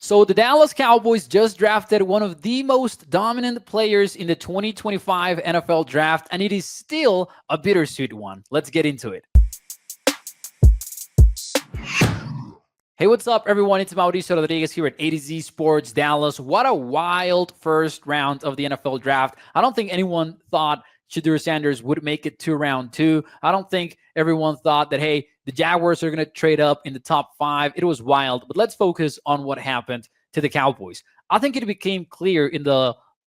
So the Dallas Cowboys just drafted one of the most dominant players in the 2025 NFL draft, and it is still a bittersweet one. Let's get into it. Hey, what's up, everyone? It's Mauricio Rodriguez here at A to Z Sports Dallas. What a wild first round of the NFL draft. I don't think anyone thought Shedeur Sanders would make it to round 2. I don't think everyone thought that, hey, the Jaguars are going to trade up in the top 5. It was wild, but let's focus on what happened to the Cowboys. I think it became clear in the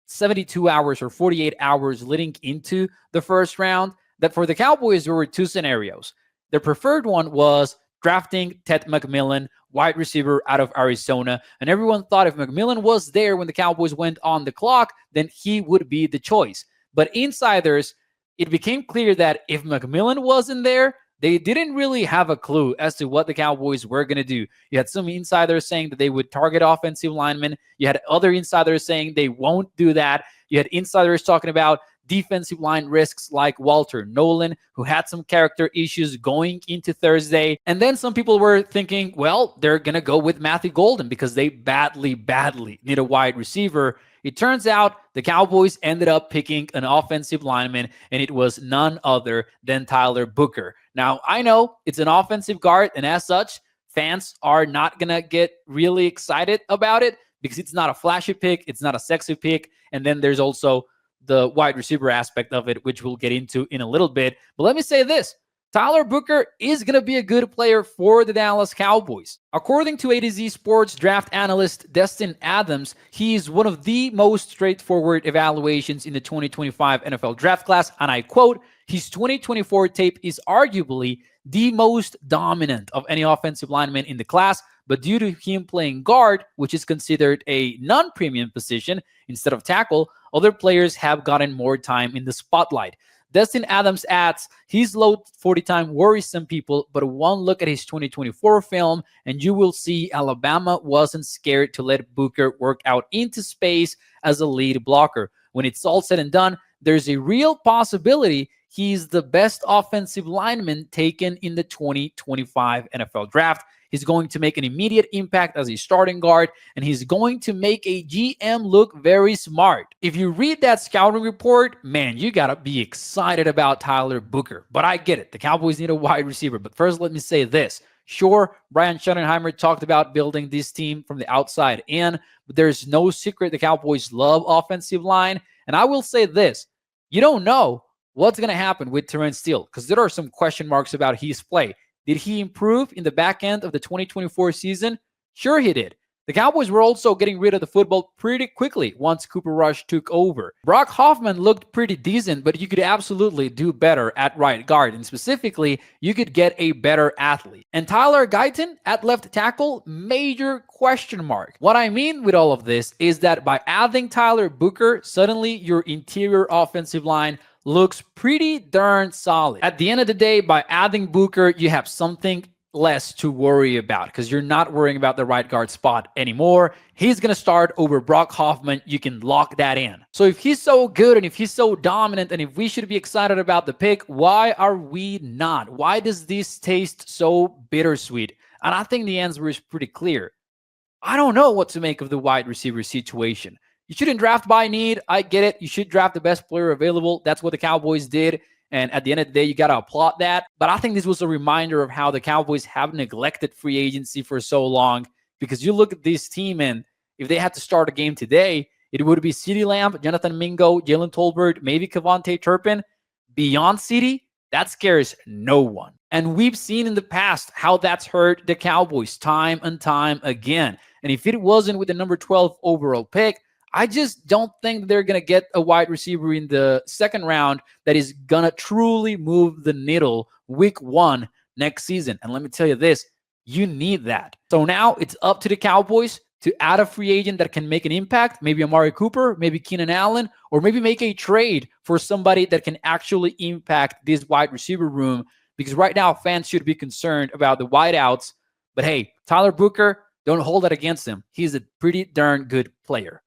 72 hours or 48 hours leading into the first round that for the Cowboys, there were two scenarios. Their preferred one was drafting Ted McMillan, wide receiver out of Arizona. And everyone thought if McMillan was there when the Cowboys went on the clock, then he would be the choice. But insiders, it became clear that if McMillan wasn't there, they didn't really have a clue as to what the Cowboys were going to do. You had some insiders saying that they would target offensive linemen. You had other insiders saying they won't do that. You had insiders talking about defensive line risks like Walter Nolan, who had some character issues going into Thursday. And then some people were thinking, well, they're going to go with Matthew Golden because they badly need a wide receiver. It turns out the Cowboys ended up picking an offensive lineman, and it was none other than Tyler Booker. Now, I know it's an offensive guard, and as such, fans are not going to get really excited about it because it's not a flashy pick, it's not a sexy pick, and then there's also the wide receiver aspect of it, which we'll get into in a little bit. But let me say this. Tyler Booker is going to be a good player for the Dallas Cowboys. According to A to Z Sports draft analyst Destin Adams, he is one of the most straightforward evaluations in the 2025 NFL draft class. And I quote, his 2024 tape is arguably the most dominant of any offensive lineman in the class, but due to him playing guard, which is considered a non-premium position instead of tackle, other players have gotten more time in the spotlight. Destin Adams adds, his low 40 time worries some people, but one look at his 2024 film and you will see Alabama wasn't scared to let Booker work out into space as a lead blocker. When it's all said and done, there's a real possibility he's the best offensive lineman taken in the 2025 NFL draft. He's going to make an immediate impact as a starting guard, and he's going to make a GM look very smart. If you read that scouting report, man, you got to be excited about Tyler Booker. But I get it. The Cowboys need a wide receiver. But first, let me say this. Sure, Brian Schottenheimer talked about building this team from the outside in, but there's no secret the Cowboys love offensive line. And I will say this. You don't know what's going to happen with Terrence Steele because there are some question marks about his play. Did he improve in the back end of the 2024 season? Sure he did. The Cowboys were also getting rid of the football pretty quickly once Cooper Rush took over. Brock Hoffman looked pretty decent, but you could absolutely do better at right guard. And specifically, you could get a better athlete. And Tyler Guyton at left tackle, major question mark. What I mean with all of this is that by adding Tyler Booker, suddenly your interior offensive line looks pretty darn solid. At the end of the day, by adding Booker, you have something less to worry about because you're not worrying about the right guard spot anymore. He's going to start over Brock Hoffman. You can lock that in. So if he's so good and if he's so dominant and if we should be excited about the pick, why are we not? Why does this taste so bittersweet? And I think the answer is pretty clear. I don't know what to make of the wide receiver situation. You shouldn't draft by need. I get it. You should draft the best player available. That's what the Cowboys did. And at the end of the day, you got to applaud that. But I think this was a reminder of how the Cowboys have neglected free agency for so long. Because you look at this team, and if they had to start a game today, it would be CeeDee Lamb, Jonathan Mingo, Jalen Tolbert, maybe Kevontae Turpin. Beyond CeeDee, that scares no one. And we've seen in the past how that's hurt the Cowboys time and time again. And if it wasn't with the number 12 overall pick, I just don't think they're going to get a wide receiver in the second round that is going to truly move the needle week 1 next season. And let me tell you this, you need that. So now it's up to the Cowboys to add a free agent that can make an impact, maybe Amari Cooper, maybe Keenan Allen, or maybe make a trade for somebody that can actually impact this wide receiver room. Because right now, fans should be concerned about the wideouts. But hey, Tyler Booker, don't hold that against him. He's a pretty darn good player.